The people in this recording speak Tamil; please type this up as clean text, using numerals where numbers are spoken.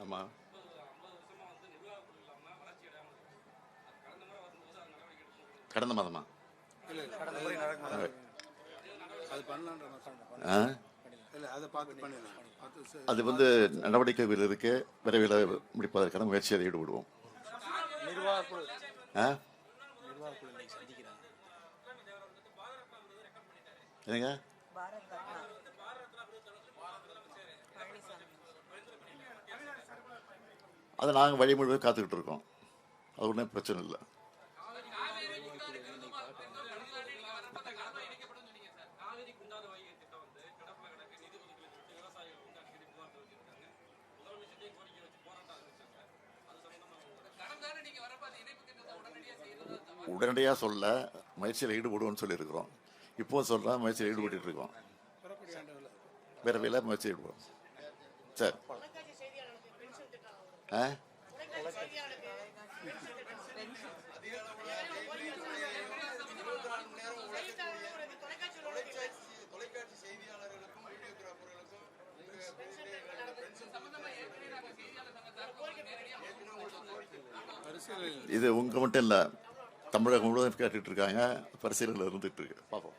ஆமாம். கடந்த மாதமா? அது நடவடிக்கைகள் இருக்கு. விரைவில் முடிப்பதற்கான முயற்சியை ஈடுபடுவோம். என்னங்க? அதை நாங்கள் வழிமுறை காத்துக்கிட்டு இருக்கோம். அது ஒன்றும் பிரச்சனை இல்லை. உடனடியாக சொல்ல முயற்சியில் ஈடுபடுவோம்னு சொல்லியிருக்கிறோம். இப்போ சொல்ல முயற்சியில் ஈடுபட்டு இருக்கோம். விரைவில் முயற்சி ஈடுபடும். சரி. இது உங்க மட்டும் இல்லை, தமிழகம் முழுவதும் கேட்டுட்டு இருக்காங்க. பரிசீலனை இருந்துட்டு இருக்கு. பார்ப்போம்.